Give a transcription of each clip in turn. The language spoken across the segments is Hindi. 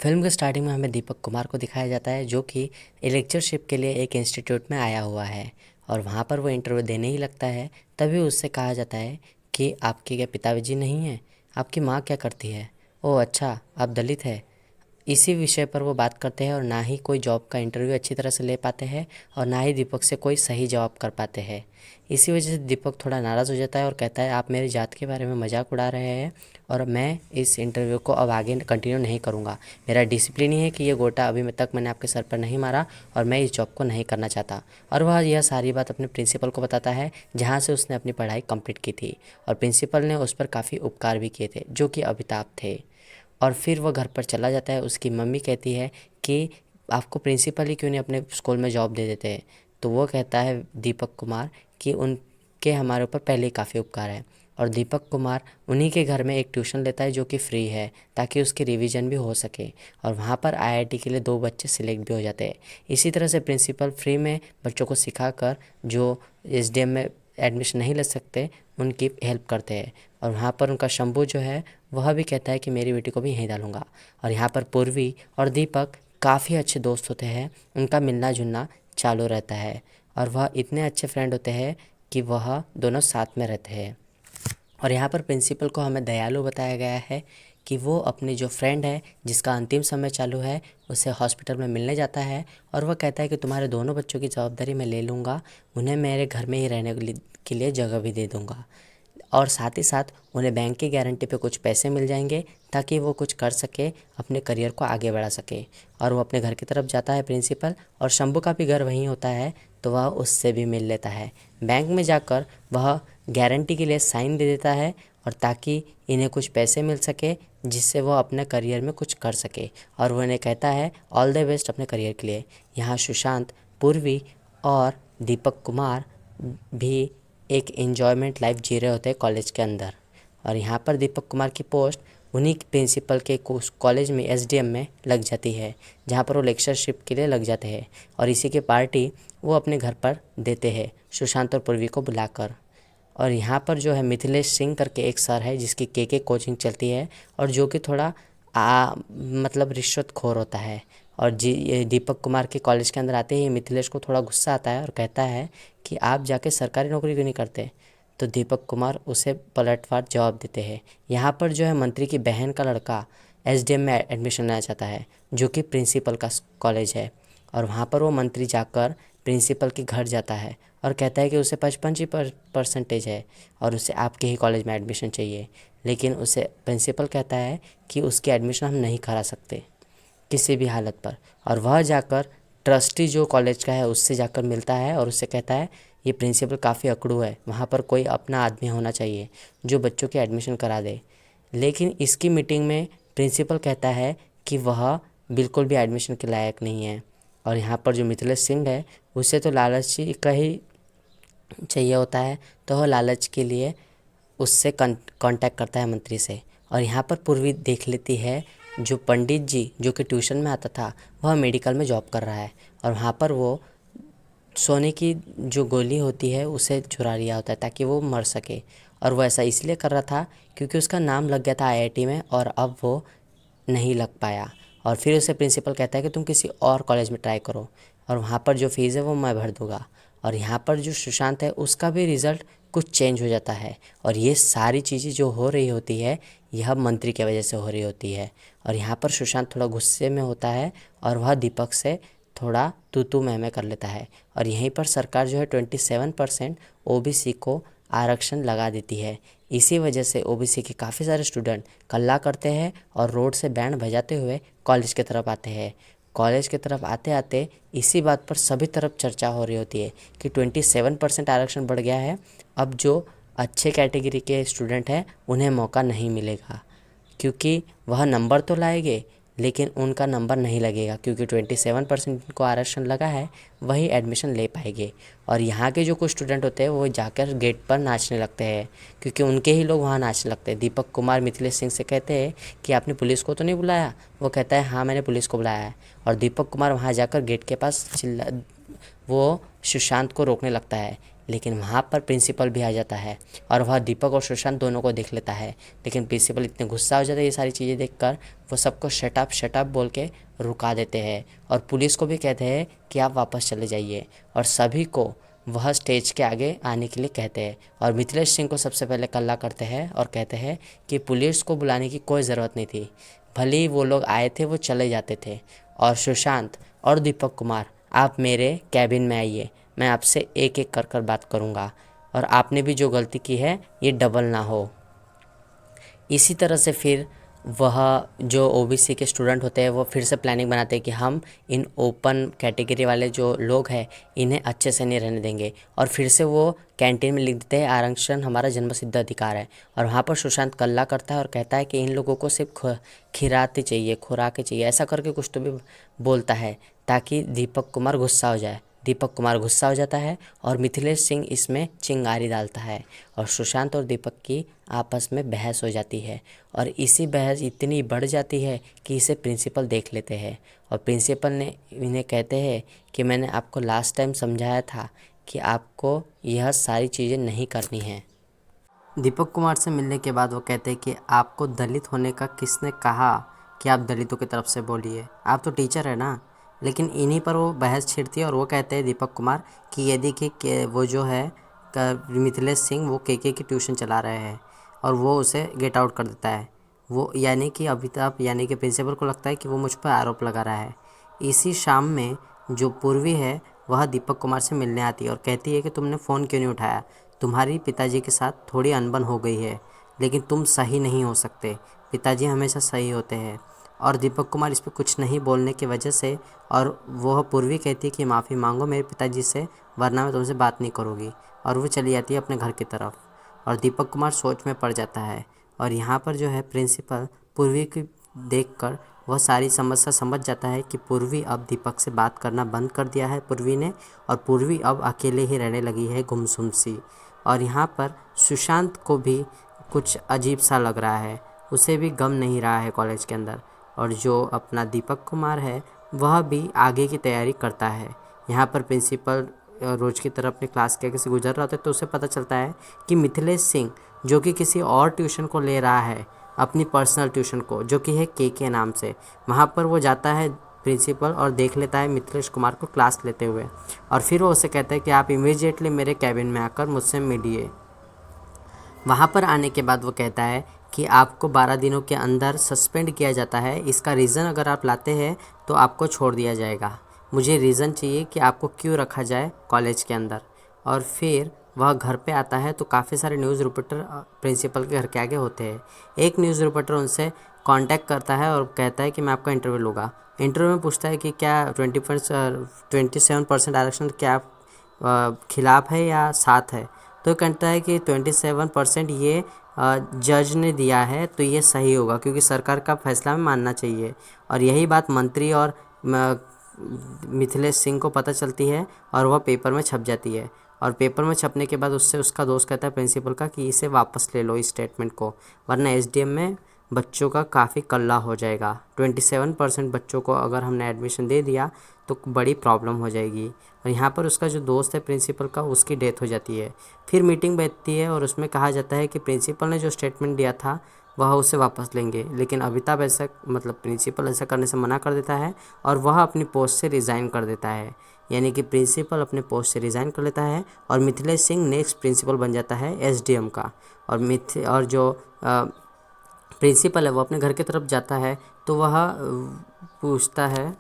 फिल्म के स्टार्टिंग में हमें दीपक कुमार को दिखाया जाता है जो कि लेक्चरशिप के लिए एक इंस्टीट्यूट में आया हुआ है और वहाँ पर वो इंटरव्यू देने ही लगता है। तभी उससे कहा जाता है कि आपके क्या पिताजी नहीं हैं, आपकी माँ क्या करती है? ओह अच्छा, आप दलित है। इसी विषय पर वो बात करते हैं और ना ही कोई जॉब का इंटरव्यू अच्छी तरह से ले पाते हैं और ना ही दीपक से कोई सही जवाब कर पाते हैं। इसी वजह से दीपक थोड़ा नाराज़ हो जाता है और कहता है आप मेरी जात के बारे में मजाक उड़ा रहे हैं और मैं इस इंटरव्यू को अब आगे कंटिन्यू नहीं करूँगा। मेरा डिसिप्लिन ही है कि ये गोटा अभी तक मैंने आपके सर पर नहीं मारा और मैं इस जॉब को नहीं करना चाहता। और वह यह सारी बात अपने प्रिंसिपल को बताता है जहाँ से उसने अपनी पढ़ाई कंप्लीट की थी और प्रिंसिपल ने उस पर काफ़ी उपकार भी किए थे जो कि अमिताभ थे। और फिर वो घर पर चला जाता है। उसकी मम्मी कहती है कि आपको प्रिंसिपल ही क्यों नहीं अपने स्कूल में जॉब दे देते हैं। तो वो कहता है दीपक कुमार कि उनके हमारे ऊपर पहले ही काफ़ी उपकार है और दीपक कुमार उन्हीं के घर में एक ट्यूशन लेता है जो कि फ्री है ताकि उसकी रिवीजन भी हो सके और वहाँ पर आईआईटी के लिए 2 बच्चे सिलेक्ट भी हो जाते हैं। इसी तरह से प्रिंसिपल फ्री में बच्चों को सिखाकर जो एसडीएम में एडमिशन नहीं ले सकते उनकी हेल्प करते हैं। और वहाँ पर उनका शंभू जो है वह भी कहता है कि मेरी बेटी को भी यहीं डालूंगा। और यहाँ पर पूर्वी और दीपक काफ़ी अच्छे दोस्त होते हैं, उनका मिलना जुलना चालू रहता है और वह इतने अच्छे फ्रेंड होते हैं कि वह दोनों साथ में रहते हैं। और यहाँ पर प्रिंसिपल को हमें दयालु बताया गया है कि वो अपनी जो फ्रेंड है जिसका अंतिम समय चालू है उसे हॉस्पिटल में मिलने जाता है और वह कहता है कि तुम्हारे दोनों बच्चों की जवाबदारी मैं ले लूँगा, उन्हें मेरे घर में ही रहने के लिए जगह भी दे दूँगा और साथ ही साथ उन्हें बैंक की गारंटी पे कुछ पैसे मिल जाएंगे ताकि वो कुछ कर सके, अपने करियर को आगे बढ़ा सके। और वो अपने घर की तरफ जाता है प्रिंसिपल और शंभू का भी घर वहीं होता है तो वह उससे भी मिल लेता है। बैंक में जाकर वह गारंटी के लिए साइन दे देता है और ताकि इन्हें कुछ पैसे मिल सके जिससे वो अपने करियर में कुछ कर सके और वो इन्हें कहता है ऑल द बेस्ट अपने करियर के लिए। यहाँ सुशांत, पूर्वी और दीपक कुमार भी एक एन्जॉयमेंट लाइफ जी रहे होते हैं कॉलेज के अंदर। और यहाँ पर दीपक कुमार की पोस्ट उन्हीं प्रिंसिपल के कॉलेज में एसडीएम में लग जाती है जहाँ पर वो लेक्चरशिप के लिए लग जाते हैं और इसी की पार्टी वो अपने घर पर देते हैं सुशांत और पूर्वी को बुलाकर। और यहाँ पर जो है मिथिलेश सिंह करके एक सर है जिसकी के कोचिंग चलती है और जो कि थोड़ा मतलब रिश्वतखोर होता है। और ये दीपक कुमार के कॉलेज के अंदर आते ही मिथिलेश को थोड़ा गुस्सा आता है और कहता है कि आप जाके सरकारी नौकरी क्यों नहीं करते। तो दीपक कुमार उसे पलटवार जवाब देते हैं। यहाँ पर जो है मंत्री की बहन का लड़का एसडीएम में एडमिशन लेना चाहता है जो कि प्रिंसिपल का कॉलेज है और वहाँ पर वो मंत्री जाकर प्रिंसिपल के घर जाता है और कहता है कि उसे 55% है और उसे आपके ही कॉलेज में एडमिशन चाहिए। लेकिन उसे प्रिंसिपल कहता है कि उसकी एडमिशन हम नहीं करा सकते किसी भी हालत पर। और वह जाकर ट्रस्टी जो कॉलेज का है उससे जाकर मिलता है और उससे कहता है ये प्रिंसिपल काफ़ी अकड़ू है, वहाँ पर कोई अपना आदमी होना चाहिए जो बच्चों की एडमिशन करा दे। लेकिन इसकी मीटिंग में प्रिंसिपल कहता है कि वह बिल्कुल भी एडमिशन के लायक नहीं है। और यहाँ पर जो मिथिलेश सिंह है उसे तो लालची का ही चाहिए होता है तो वह लालच के लिए उससे कांटेक्ट करता है मंत्री से। और यहाँ पर पूर्वी देख लेती है जो पंडित जी जो कि ट्यूशन में आता था वह मेडिकल में जॉब कर रहा है और वहाँ पर वो सोने की जो गोली होती है उसे चुरा लिया होता है ताकि वो मर सके। और वो ऐसा इसलिए कर रहा था क्योंकि उसका नाम लग गया था आईआईटी में और अब वो नहीं लग पाया। और फिर उसे प्रिंसिपल कहता है कि तुम किसी और कॉलेज में ट्राई करो और वहाँ पर जो फ़ीस है वो मैं भर दूँगा। और यहाँ पर जो सुशांत है उसका भी रिज़ल्ट कुछ चेंज हो जाता है और ये सारी चीज़ें जो हो रही होती है यह मंत्री की वजह से हो रही होती है। और यहाँ पर सुशांत थोड़ा गुस्से में होता है और वह दीपक से थोड़ा तू मैं कर लेता है। और यहीं पर सरकार जो है 27% ओबीसी को आरक्षण लगा देती है। इसी वजह से ओबीसी के काफ़ी सारे स्टूडेंट कल्ला करते हैं और रोड से बैंड बजाते हुए कॉलेज की तरफ आते हैं। कॉलेज की तरफ आते आते इसी बात पर सभी तरफ चर्चा हो रही होती है कि 27% आरक्षण बढ़ गया है, अब जो अच्छे कैटेगरी के स्टूडेंट हैं उन्हें मौका नहीं मिलेगा क्योंकि वह नंबर तो लाएंगे लेकिन उनका नंबर नहीं लगेगा क्योंकि 27% को आरक्षण लगा है वही एडमिशन ले पाएंगे। और यहाँ के जो कुछ स्टूडेंट होते हैं वो जाकर गेट पर नाचने लगते हैं क्योंकि उनके ही लोग वहाँ नाचने लगते हैं। दीपक कुमार मिथिलेश सिंह से कहते हैं कि आपने पुलिस को तो नहीं बुलाया। वो कहता है हाँ मैंने पुलिस को बुलाया है। और दीपक कुमार वहाँ जाकर गेट के पास वो सुशांत को रोकने लगता है लेकिन वहाँ पर प्रिंसिपल भी आ जाता है और वह दीपक और सुशांत दोनों को देख लेता है। लेकिन प्रिंसिपल इतने गुस्सा हो जाता है ये सारी चीज़ें देखकर, वो सबको शट अप बोल के रुका देते हैं और पुलिस को भी कहते हैं कि आप वापस चले जाइए, और सभी को वह स्टेज के आगे आने के लिए कहते हैं। और मिथिलेश सिंह को सबसे पहले कल्ला करते हैं और कहते हैं कि पुलिस को बुलाने की कोई ज़रूरत नहीं थी, भले ही वो लोग आए थे वो चले जाते थे। और सुशांत और दीपक कुमार, आप मेरे कैबिन में आइए, मैं आपसे एक एक कर बात करूँगा, और आपने भी जो गलती की है ये डबल ना हो। इसी तरह से फिर वह जो ओबीसी के स्टूडेंट होते हैं वो फिर से प्लानिंग बनाते हैं कि हम इन ओपन कैटेगरी वाले जो लोग हैं इन्हें अच्छे से नहीं रहने देंगे, और फिर से वो कैंटीन में लिख देते हैं आरक्षण हमारा जन्मसिद्ध अधिकार है। और वहाँ पर सुशांत कल्ला करता है और कहता है कि इन लोगों को सिर्फ खिराती चाहिए, खुराक चाहिए, ऐसा करके कुछ तो भी बोलता है ताकि दीपक कुमार गुस्सा हो जाए। दीपक कुमार गुस्सा हो जाता है और मिथिलेश सिंह इसमें चिंगारी डालता है और सुशांत और दीपक की आपस में बहस हो जाती है, और इसी बहस इतनी बढ़ जाती है कि इसे प्रिंसिपल देख लेते हैं। और प्रिंसिपल ने इन्हें कहते हैं कि मैंने आपको लास्ट टाइम समझाया था कि आपको यह सारी चीज़ें नहीं करनी है। दीपक कुमार से मिलने के बाद वो कहते हैं कि आपको दलित होने का किसने कहा कि आप दलितों की तरफ से बोलिए, आप तो टीचर है ना। लेकिन इन्हीं पर वो बहस छिड़ती है और वो कहते हैं दीपक कुमार कि ये देखिए कि वो जो है मिथिलेश सिंह वो के की ट्यूशन चला रहे हैं, और वो उसे गेट आउट कर देता है। वो यानी कि अमिताभ यानी कि प्रिंसिपल को लगता है कि वो मुझ पर आरोप लगा रहा है। इसी शाम में जो पूर्वी है वह दीपक कुमार से मिलने आती है और कहती है कि तुमने फ़ोन क्यों नहीं उठाया, तुम्हारी पिताजी के साथ थोड़ी अनबन हो गई है, लेकिन तुम सही नहीं हो सकते, पिताजी हमेशा सही होते हैं। और दीपक कुमार इस पर कुछ नहीं बोलने की वजह से, और वह पूर्वी कहती है कि माफ़ी मांगो मेरे पिताजी से, वरना मैं तुमसे बात नहीं करूँगी, और वो चली जाती है अपने घर की तरफ। और दीपक कुमार सोच में पड़ जाता है, और यहाँ पर जो है प्रिंसिपल पूर्वी की देखकर वह सारी समस्या समझ जाता है कि पूर्वी अब दीपक से बात करना बंद कर दिया है पूर्वी ने, और पूर्वी अब अकेले ही रहने लगी है गुमसुम सी। और यहाँ पर सुशांत को भी कुछ अजीब सा लग रहा है, उसे भी गम नहीं रहा है कॉलेज के अंदर। और जो अपना दीपक कुमार है वह भी आगे की तैयारी करता है। यहाँ पर प्रिंसिपल रोज़ की तरह अपने क्लास के आगे से गुजर रहा होता है तो उसे पता चलता है कि मिथिलेश सिंह जो कि किसी और ट्यूशन को ले रहा है, अपनी पर्सनल ट्यूशन को, जो कि है के नाम से। वहाँ पर वो जाता है प्रिंसिपल और देख लेता है मिथिलेश कुमार को क्लास लेते हुए, और फिर वो उसे कहता है कि आप इमीडिएटली मेरे कैबिन में आकर मुझसे मिलिए। वहाँ पर आने के बाद वो कहता है कि आपको 12 दिनों के अंदर सस्पेंड किया जाता है, इसका रीज़न अगर आप लाते हैं तो आपको छोड़ दिया जाएगा। मुझे रीज़न चाहिए कि आपको क्यों रखा जाए कॉलेज के अंदर। और फिर वह घर पे आता है तो काफ़ी सारे न्यूज़ रिपोर्टर प्रिंसिपल के घर के आगे होते हैं। एक न्यूज़ रिपोर्टर उनसे कांटेक्ट करता है और कहता है कि मैं आपका इंटरव्यू लूँगा। इंटरव्यू में पूछता है कि क्या 27% आरक्षण क्या आप खिलाफ है या साथ है, तो कहता है कि 27% ये जज ने दिया है तो ये सही होगा क्योंकि सरकार का फैसला में मानना चाहिए। और यही बात मंत्री और मिथिलेश सिंह को पता चलती है और वह पेपर में छप जाती है। और पेपर में छपने के बाद उससे उसका दोस्त कहता है प्रिंसिपल का कि इसे वापस ले लो इस स्टेटमेंट को, वरना एसडीएम में बच्चों का काफ़ी कल्ला हो जाएगा। 27% बच्चों को अगर हमने एडमिशन दे दिया तो बड़ी प्रॉब्लम हो जाएगी। और यहाँ पर उसका जो दोस्त है प्रिंसिपल का, उसकी डेथ हो जाती है। फिर मीटिंग बैठती है और उसमें कहा जाता है कि प्रिंसिपल ने जो स्टेटमेंट दिया था वह उसे वापस लेंगे, लेकिन अमिताभ ऐसा प्रिंसिपल ऐसा करने से मना कर देता है और वह अपनी पोस्ट से रिज़ाइन कर देता है। यानी कि प्रिंसिपल अपने पोस्ट से रिज़ाइन कर लेता है और मिथिलेश सिंह नेक्स्ट प्रिंसिपल बन जाता है एसडीएम का। और जो प्रिंसिपल है वो अपने घर की तरफ जाता है तो वह पूछता है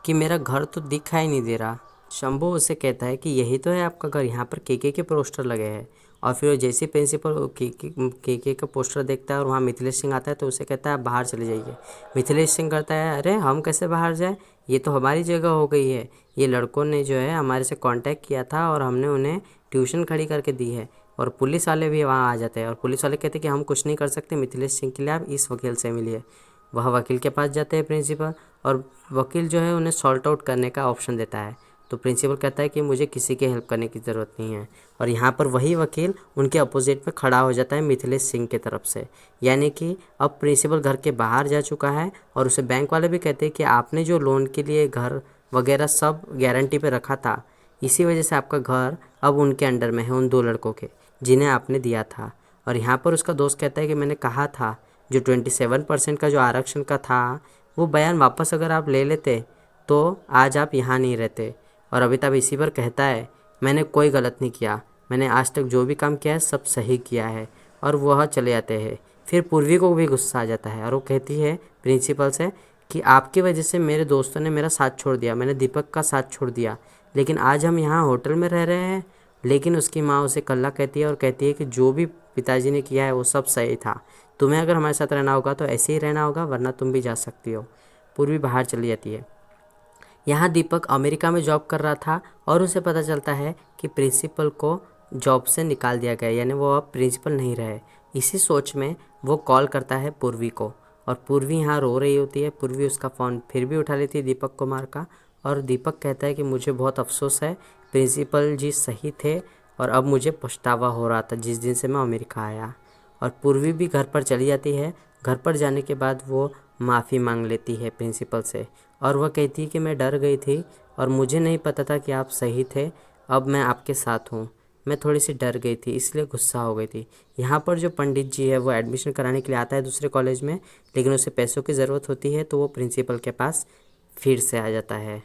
कि मेरा घर तो दिखाई नहीं दे रहा। शंभू उसे कहता है कि यही तो है आपका घर, यहाँ पर के पोस्टर लगे हैं। और फिर जैसे प्रिंसिपल के का पोस्टर देखता है और वहाँ मिथिलेश सिंह आता है तो उसे कहता है आप बाहर चले जाइए। मिथिलेश सिंह करता है अरे हम कैसे बाहर जाए, ये तो हमारी जगह हो गई है, ये लड़कों ने जो है हमारे से कांटेक्ट किया था और हमने उन्हें ट्यूशन खड़ी करके दी है। और पुलिस वाले भी वहाँ आ जाते हैं और पुलिस वाले कहते हैं कि हम कुछ नहीं कर सकते, मिथिलेश सिंह के लिए आप इस वकील से मिलिए। वह वकील के पास जाते हैं प्रिंसिपल, और वकील जो है उन्हें सॉल्ट आउट करने का ऑप्शन देता है। तो प्रिंसिपल कहता है कि मुझे किसी की हेल्प करने की ज़रूरत नहीं है। और यहाँ पर वही वकील उनके अपोजिट में खड़ा हो जाता है मिथिलेश सिंह की तरफ से। यानी कि अब प्रिंसिपल घर के बाहर जा चुका है और उसे बैंक वाले भी कहते हैं कि आपने जो लोन के लिए घर वगैरह सब गारंटी पे रखा था, इसी वजह से आपका घर अब उनके अंडर में है, उन 2 लड़कों के, जिन्हें आपने दिया था। और यहाँ पर उसका दोस्त कहता है कि मैंने कहा था, जो 27% का जो आरक्षण का था, वो बयान वापस अगर आप ले लेते तो आज आप यहाँ नहीं रहते। और अमिताभ इसी पर कहता है, मैंने कोई गलत नहीं किया, मैंने आज तक जो भी काम किया है सब सही किया है। और वह चले जाते हैं। फिर पूर्वी को भी गुस्सा आ जाता है और वो कहती है प्रिंसिपल से कि आपकी वजह से मेरे दोस्तों ने मेरा साथ छोड़ दिया, मैंने दीपक का साथ छोड़ दिया, लेकिन आज हम यहाँ होटल में रह रहे हैं। लेकिन उसकी माँ उसे कल्ला कहती है और कहती है कि जो भी पिताजी ने किया है वो सब सही था, तुम्हें अगर हमारे साथ रहना होगा तो ऐसे ही रहना होगा, वरना तुम भी जा सकती हो। पूर्वी बाहर चली जाती है। यहाँ दीपक अमेरिका में जॉब कर रहा था और उसे पता चलता है कि प्रिंसिपल को जॉब से निकाल दिया गया, यानी वो अब प्रिंसिपल नहीं रहे। इसी सोच में वो कॉल करता है पूर्वी को, और पूर्वी यहाँ रो रही होती है। पूर्वी उसका फ़ोन फिर भी उठा लेती है दीपक कुमार का, और दीपक कहता है कि मुझे बहुत अफसोस है, प्रिंसिपल जी सही थे और अब मुझे पछतावा हो रहा था जिस दिन से मैं अमेरिका आया। और पूर्वी भी घर पर चली जाती है। घर पर जाने के बाद वो माफ़ी मांग लेती है प्रिंसिपल से, और वह कहती है कि मैं डर गई थी और मुझे नहीं पता था कि आप सही थे, अब मैं आपके साथ हूँ, मैं थोड़ी सी डर गई थी इसलिए गुस्सा हो गई थी। यहाँ पर जो पंडित जी है वो एडमिशन कराने के लिए आता है दूसरे कॉलेज में, लेकिन उसे पैसों की ज़रूरत होती है तो वो प्रिंसिपल के पास फिर से आ जाता है।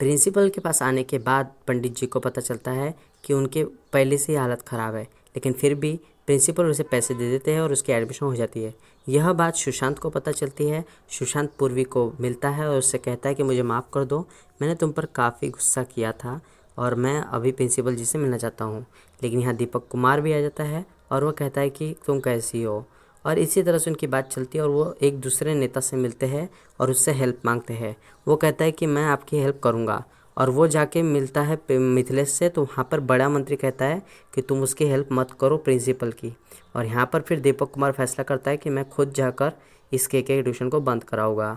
प्रिंसिपल के पास आने के बाद पंडित जी को पता चलता है कि उनके पहले से ही हालत ख़राब है, लेकिन फिर भी प्रिंसिपल उसे पैसे दे देते हैं और उसकी एडमिशन हो जाती है। यह बात सुशांत को पता चलती है। सुशांत पूर्वी को मिलता है और उससे कहता है कि मुझे माफ़ कर दो, मैंने तुम पर काफ़ी गुस्सा किया था और मैं अभी प्रिंसिपल जी से मिलना चाहता हूँ। लेकिन यहाँ दीपक कुमार भी आ जाता है और वह कहता है कि तुम कैसी हो, और इसी तरह से उनकी बात चलती है और वो एक दूसरे नेता से मिलते हैं और उससे हेल्प मांगते हैं। वो कहता है कि मैं आपकी हेल्प करूँगा, और वो जाके मिलता है मिथिलेश से, तो वहाँ पर बड़ा मंत्री कहता है कि तुम उसकी हेल्प मत करो प्रिंसिपल की। और यहाँ पर फिर दीपक कुमार फैसला करता है कि मैं खुद जाकर इस के ट्यूशन को बंद कराऊंगा।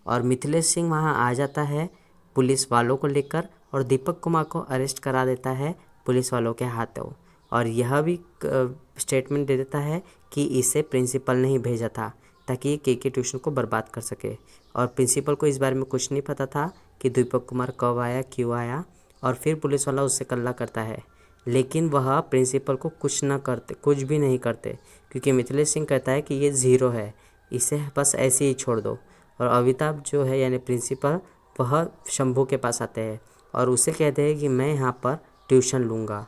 और मिथिलेश सिंह वहाँ आ जाता है पुलिस वालों को लेकर और दीपक कुमार को अरेस्ट करा देता है पुलिस वालों के हाथों, और यह भी स्टेटमेंट दे देता है कि इसे प्रिंसिपल ने ही भेजा था ताकि ये के ट्यूशन को बर्बाद कर सके। और प्रिंसिपल को इस बारे में कुछ नहीं पता था कि दीपक कुमार कब आया, क्यों आया, और फिर पुलिस वाला उससे कल्ला करता है, लेकिन वह प्रिंसिपल को कुछ भी नहीं करते, क्योंकि मिथिलेश सिंह कहता है कि ये ज़ीरो है, इसे बस ऐसे ही छोड़ दो। और अमिताभ जो है यानी प्रिंसिपल, वह शंभू के पास आते हैं और उसे कहते हैं कि मैं यहाँ पर ट्यूशन लूँगा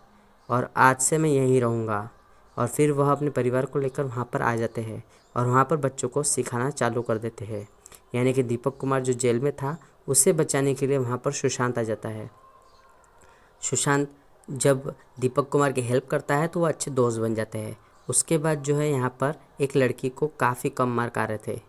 और आज से मैं यहीं रहूँगा। और फिर वह अपने परिवार को लेकर वहाँ पर आ जाते हैं और वहाँ पर बच्चों को सिखाना चालू कर देते हैं। यानी कि दीपक कुमार जो जेल में था उसे बचाने के लिए वहाँ पर सुशांत आ जाता है। सुशांत जब दीपक कुमार की हेल्प करता है तो वो अच्छे दोस्त बन जाते हैं। उसके बाद जो है यहाँ पर एक लड़की को काफ़ी कम मार्क आ रहे थे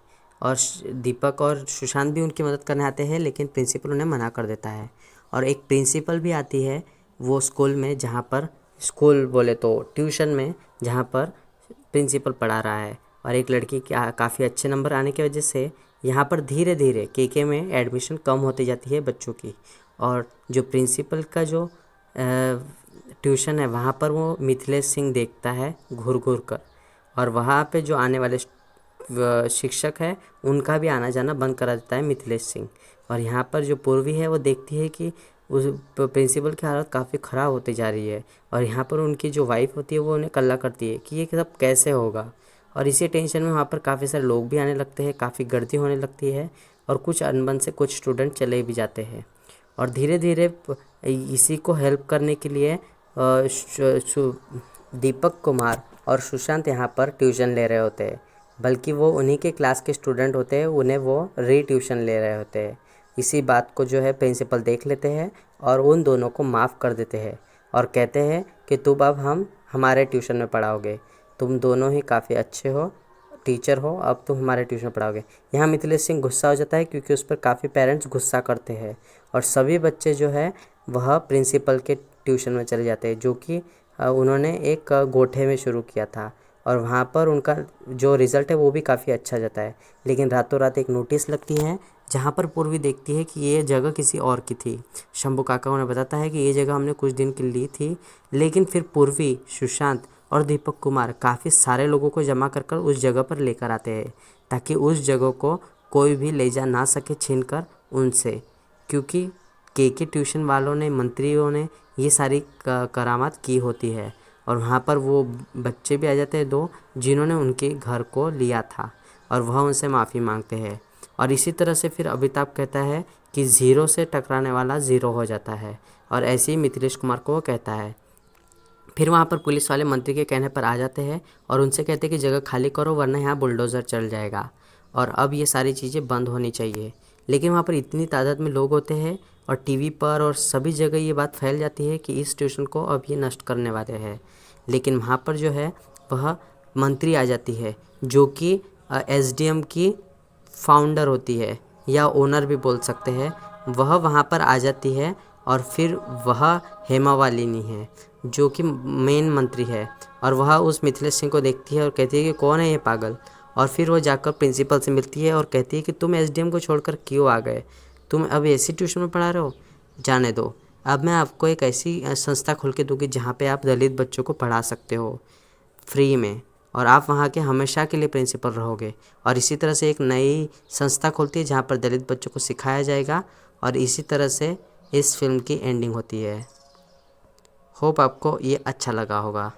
और दीपक और सुशांत भी उनकी मदद करने आते हैं, लेकिन प्रिंसिपल उन्हें मना कर देता है। और एक प्रिंसिपल भी आती है वो स्कूल में, जहाँ पर स्कूल बोले तो ट्यूशन में, जहाँ पर प्रिंसिपल पढ़ा रहा है। और एक लड़की के काफ़ी अच्छे नंबर आने की वजह से यहाँ पर धीरे धीरे के में एडमिशन कम होती जाती है बच्चों की। और जो प्रिंसिपल का जो ट्यूशन है वहाँ पर वो मिथिलेश सिंह देखता है घूर घूर कर, और वहाँ पे जो आने वाले शिक्षक है उनका भी आना जाना बंद करा देता है मिथिलेश सिंह। और यहाँ पर जो पूर्वी है वो देखती है कि उस प्रिंसिपल की हालत काफ़ी ख़राब होती जा रही है, और यहाँ पर उनकी जो वाइफ होती है वो उन्हें कल्ला करती है कि ये सब कैसे होगा। और इसी टेंशन में वहाँ पर काफ़ी सारे लोग भी आने लगते हैं, काफ़ी गर्दी होने लगती है और कुछ अनबन से कुछ स्टूडेंट चले भी जाते हैं। और धीरे धीरे इसी को हेल्प करने के लिए दीपक कुमार और सुशांत यहाँ पर ट्यूशन ले रहे होते हैं, बल्कि वो उन्हीं के क्लास के स्टूडेंट होते हैं, उन्हें वो ट्यूशन ले रहे होते हैं। इसी बात को जो है प्रिंसिपल देख लेते हैं और उन दोनों को माफ़ कर देते हैं और कहते हैं कि तुम अब हमारे ट्यूशन में पढ़ाओगे, तुम दोनों ही काफ़ी अच्छे हो, टीचर हो, अब तुम हमारे ट्यूशन पढ़ाओगे। यहाँ मिथिलेश सिंह गुस्सा हो जाता है क्योंकि उस पर काफ़ी पेरेंट्स गुस्सा करते हैं और सभी बच्चे जो है वह प्रिंसिपल के ट्यूशन में चले जाते हैं, जो कि उन्होंने एक गोठे में शुरू किया था। और वहाँ पर उनका जो रिज़ल्ट है वो भी काफ़ी अच्छा जाता है। लेकिन रातों रात एक नोटिस लगती है जहाँ पर पूर्वी देखती है कि ये जगह किसी और की थी। शंभू काका उन्हें बताता है कि ये जगह हमने कुछ दिन के लिए ली थी, लेकिन फिर पूर्वी, सुशांत और दीपक कुमार काफ़ी सारे लोगों को जमा कर उस जगह पर लेकर आते हैं ताकि उस जगह को कोई भी ले जा ना सके छीन कर उनसे, क्योंकि के ट्यूशन वालों ने, मंत्रियों ने ये सारी करामात की होती है। और वहाँ पर वो बच्चे भी आ जाते हैं 2 जिन्होंने उनके घर को लिया था, और वह उनसे माफ़ी मांगते हैं। और इसी तरह से फिर अमिताभ कहता है कि 0 से टकराने वाला 0 हो जाता है, और ऐसे ही मिथिलेश कुमार को वो कहता है। फिर वहाँ पर पुलिस वाले मंत्री के कहने पर आ जाते हैं और उनसे कहते हैं कि जगह खाली करो वरना यहाँ बुलडोज़र चल जाएगा और अब ये सारी चीज़ें बंद होनी चाहिए। लेकिन वहाँ पर इतनी तादाद में लोग होते हैं और टीवी पर और सभी जगह ये बात फैल जाती है कि इस ट्यूशन को अब ये नष्ट करने वाले हैं। लेकिन वहाँ पर जो है वह मंत्री आ जाती है जो कि एसडीएम की फाउंडर होती है या ओनर भी बोल सकते हैं। वह वहाँ पर आ जाती है और फिर वह हेमा मालिनी है जो कि मेन मंत्री है, और वह उस मिथिलेश सिंह को देखती है और कहती है कि कौन है ये पागल। और फिर वो जाकर प्रिंसिपल से मिलती है और कहती है कि तुम एसडीएम को छोड़कर क्यों आ गए, तुम अब ऐसी ट्यूशन में पढ़ा रहे हो, जाने दो। अब मैं आपको एक ऐसी संस्था खोल के दूँगी जहाँ पे आप दलित बच्चों को पढ़ा सकते हो फ्री में, और आप वहाँ के हमेशा के लिए प्रिंसिपल रहोगे। और इसी तरह से एक नई संस्था खोलती है जहाँ पर दलित बच्चों को सिखाया जाएगा, और इसी तरह से इस फिल्म की एंडिंग होती है। होप आपको ये अच्छा लगा होगा।